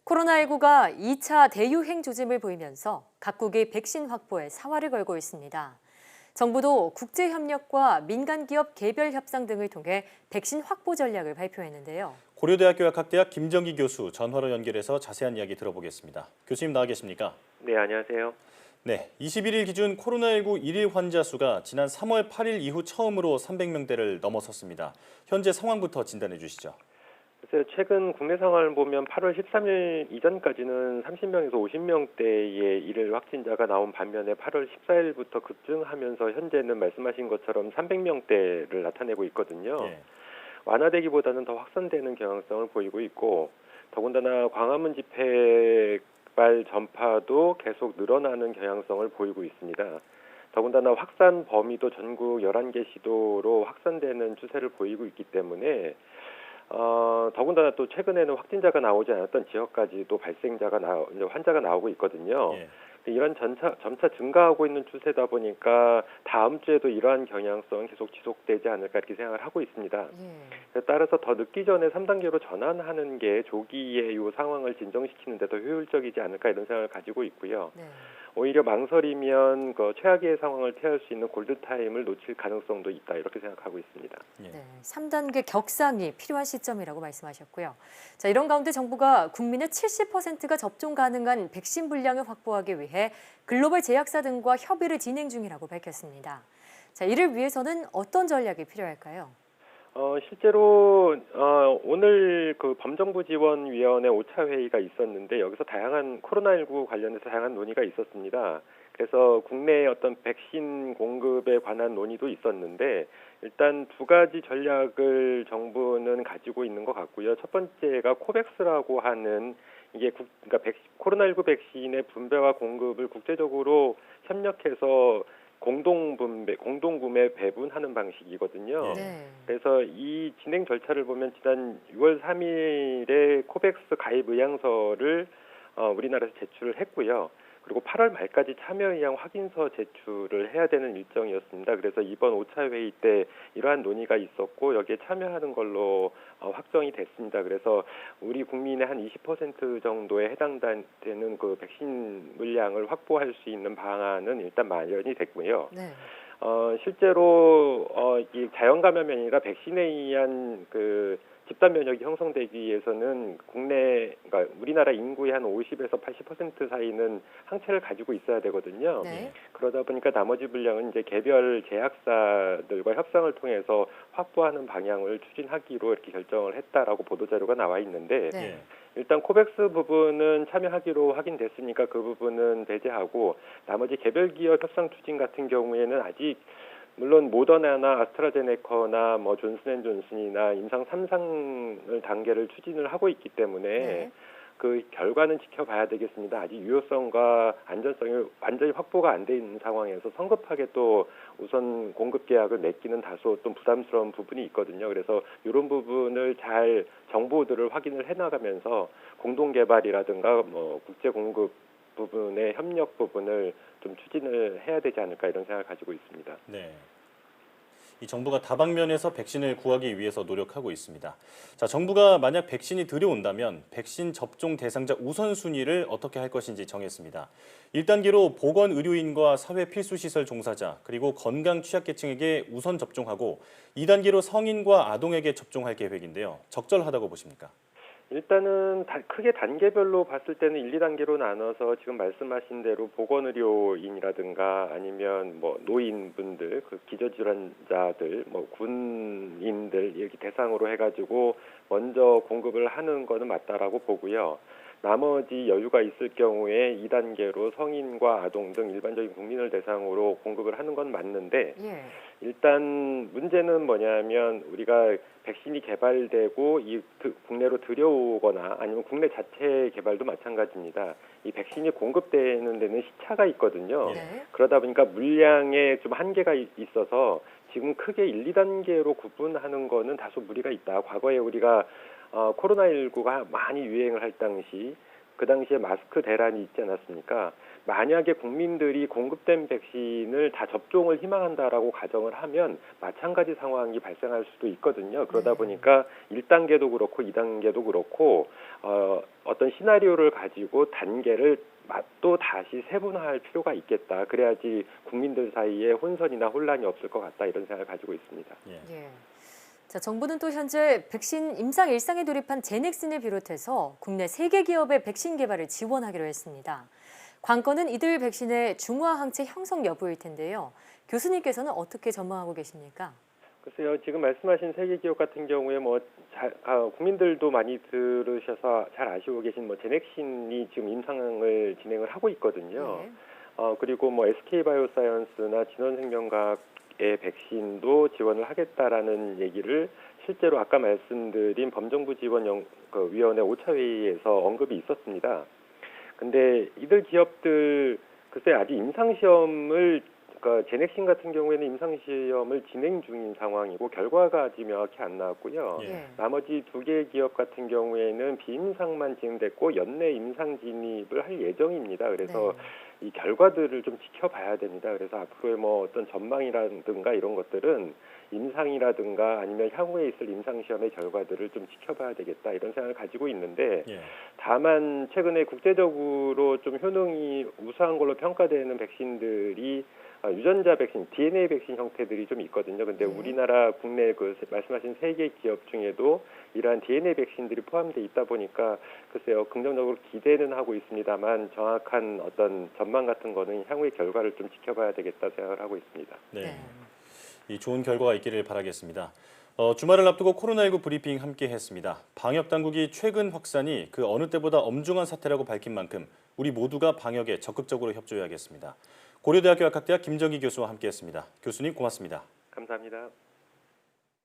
코로나19가 2차 대유행 조짐을 보이면서 각국이 백신 확보에 사활을 걸고 있습니다. 정부도 국제협력과 민간기업 개별 협상 등을 통해 백신 확보 전략을 발표했는데요. 고려대학교 약학대학 김정기 교수 전화로 연결해서 자세한 이야기 들어보겠습니다. 교수님 나와 계십니까? 네, 안녕하세요. 네, 21일 기준 코로나19 일일 환자 수가 지난 3월 8일 이후 처음으로 300명대를 넘어섰습니다. 현재 상황부터 진단해 주시죠. 글쎄요, 최근 국내 상황을 보면 8월 13일 이전까지는 30명에서 50명대의 일일 확진자가 나온 반면에 8월 14일부터 급증하면서 현재는 말씀하신 것처럼 300명대를 나타내고 있거든요. 예. 완화되기보다는 더 확산되는 경향성을 보이고 있고, 더군다나 광화문 집회발 전파도 계속 늘어나는 경향성을 보이고 있습니다. 더군다나 확산 범위도 전국 11개 시도로 확산되는 추세를 보이고 있기 때문에 더군다나 또 최근에는 확진자가 나오지 않았던 지역까지도 이제 환자가 나오고 있거든요. 예. 이런 점차 증가하고 있는 추세다 보니까 다음 주에도 이러한 경향성은 계속 지속되지 않을까 이렇게 생각을 하고 있습니다. 따라서 더 늦기 전에 3단계로 전환하는 게 조기에 이 상황을 진정시키는 데 더 효율적이지 않을까 이런 생각을 가지고 있고요. 네. 오히려 망설이면 그 최악의 상황을 피할 수 있는 골든타임을 놓칠 가능성도 있다 이렇게 생각하고 있습니다. 예. 네, 3단계 격상이 필요한 시점이라고 말씀하셨고요. 자, 이런 가운데 정부가 국민의 70%가 접종 가능한 백신 분량을 확보하기 위해 글로벌 제약사 등과 협의를 진행 중이라고 밝혔습니다. 자, 이를 위해서는 어떤 전략이 필요할까요? 실제로 오늘 그 범정부지원위원회 5차 회의가 있었는데 여기서 다양한 코로나19 관련해서 다양한 논의가 있었습니다. 그래서 국내의 어떤 백신 공급에 관한 논의도 있었는데 일단 두 가지 전략을 정부는 가지고 있는 것 같고요. 첫 번째가 코백스라고 하는 이게 그러니까 코로나19 백신의 분배와 공급을 국제적으로 협력해서 공동구매 배분하는 방식이거든요. 네. 그래서 이 진행 절차를 보면 지난 6월 3일에 코백스 가입 의향서를 우리나라에서 제출을 했고요. 그리고 8월 말까지 참여 의향 확인서 제출을 해야 되는 일정이었습니다. 그래서 이번 5차 회의 때 이러한 논의가 있었고 여기에 참여하는 걸로 확정이 됐습니다. 그래서 우리 국민의 한 20% 정도에 해당되는 그 백신 물량을 확보할 수 있는 방안은 일단 마련이 됐고요. 네. 실제로 이 자연 감염이 아니라 백신에 의한 그 집단 면역이 형성되기 위해서는 그러니까 우리나라 인구의 한 50에서 80% 사이는 항체를 가지고 있어야 되거든요. 네. 그러다 보니까 나머지 분량은 이제 개별 제약사들과 협상을 통해서 확보하는 방향을 추진하기로 이렇게 결정을 했다라고 보도 자료가 나와 있는데 네. 예. 일단 코백스 부분은 참여하기로 확인됐으니까 그 부분은 배제하고 나머지 개별 기업 협상 추진 같은 경우에는 아직 물론 모더나나 아스트라제네카나 뭐 존슨앤존슨이나 임상 3상 단계를 추진을 하고 있기 때문에 네. 그 결과는 지켜봐야 되겠습니다. 아직 유효성과 안전성이 완전히 확보가 안 돼 있는 상황에서 성급하게 또 우선 공급 계약을 맺기는 다소 좀 부담스러운 부분이 있거든요. 그래서 이런 부분을 잘 정보들을 확인을 해나가면서 공동 개발이라든가 뭐 국제 공급 부분의 협력 부분을 좀 추진을 해야 되지 않을까 이런 생각을 가지고 있습니다. 네. 이 정부가 다방면에서 백신을 구하기 위해서 노력하고 있습니다. 자, 정부가 만약 백신이 들여온다면 백신 접종 대상자 우선순위를 어떻게 할 것인지 정했습니다. 1단계로 보건의료인과 사회필수시설 종사자 그리고 건강 취약계층에게 우선 접종하고 2단계로 성인과 아동에게 접종할 계획인데요. 적절하다고 보십니까? 일단은 크게 단계별로 봤을 때는 1, 2단계로 나눠서 지금 말씀하신 대로 보건의료인이라든가 아니면 뭐 노인분들, 그 기저질환자들, 뭐 군인들 이렇게 대상으로 해가지고 먼저 공급을 하는 거는 맞다라고 보고요. 나머지 여유가 있을 경우에 2단계로 성인과 아동 등 일반적인 국민을 대상으로 공급을 하는 건 맞는데 예. 일단 문제는 뭐냐면 우리가 백신이 개발되고 국내로 들여오거나 아니면 국내 자체 개발도 마찬가지입니다. 이 백신이 공급되는 데는 시차가 있거든요. 네. 그러다 보니까 물량에 좀 한계가 있어서 지금 크게 1, 2단계로 구분하는 거는 다소 무리가 있다. 과거에 우리가 코로나19가 많이 유행을 할 당시 그 당시에 마스크 대란이 있지 않았습니까? 만약에 국민들이 공급된 백신을 다 접종을 희망한다라고 가정을 하면 마찬가지 상황이 발생할 수도 있거든요. 그러다 보니까 1단계도 그렇고 2단계도 그렇고 어떤 시나리오를 가지고 단계를 또 다시 세분화할 필요가 있겠다. 그래야지 국민들 사이에 혼선이나 혼란이 없을 것 같다. 이런 생각을 가지고 있습니다. 예. 자, 정부는 또 현재 백신 임상 일상에 돌입한 제넥슨을 비롯해서 국내 3개 기업의 백신 개발을 지원하기로 했습니다. 관건은 이들 백신의 중화 항체 형성 여부일 텐데요. 교수님께서는 어떻게 전망하고 계십니까? 글쎄요, 지금 말씀하신 3개 기업 같은 경우에 국민들도 많이 들으셔서 잘 아시고 계신 제넥신이 지금 임상을 진행을 하고 있거든요. 네. 그리고 SK바이오사이언스나 진원생명과학의 백신도 지원을 하겠다라는 얘기를 실제로 아까 말씀드린 범정부 지원위원회 5차 회의에서 언급이 있었습니다. 근데 이들 기업들 글쎄 아직 임상시험을 제넥신 같은 경우에는 임상시험을 진행 중인 상황이고 결과가 아직 명확히 안 나왔고요. 예. 나머지 2개 기업 같은 경우에는 비임상만 진행됐고 연내 임상 진입을 할 예정입니다. 그래서 이 결과들을 좀 지켜봐야 됩니다. 그래서 앞으로의 어떤 전망이라든가 이런 것들은 임상이라든가 아니면 향후에 있을 임상시험의 결과들을 좀 지켜봐야 되겠다 이런 생각을 가지고 있는데 다만 최근에 국제적으로 좀 효능이 우수한 걸로 평가되는 백신들이 유전자 백신, DNA 백신 형태들이 좀 있거든요. 근데 우리나라 국내 말씀하신 3개 기업 중에도 이러한 DNA 백신들이 포함되어 있다 보니까 글쎄요, 긍정적으로 기대는 하고 있습니다만 정확한 어떤 전망 같은 거는 향후의 결과를 좀 지켜봐야 되겠다 생각을 하고 있습니다. 네. 이 좋은 결과가 있기를 바라겠습니다. 주말을 앞두고 코로나19 브리핑 함께 했습니다. 방역 당국이 최근 확산이 그 어느 때보다 엄중한 사태라고 밝힌 만큼 우리 모두가 방역에 적극적으로 협조해야겠습니다. 고려대학교 약학대학 김정희 교수와 함께했습니다. 교수님 고맙습니다. 감사합니다.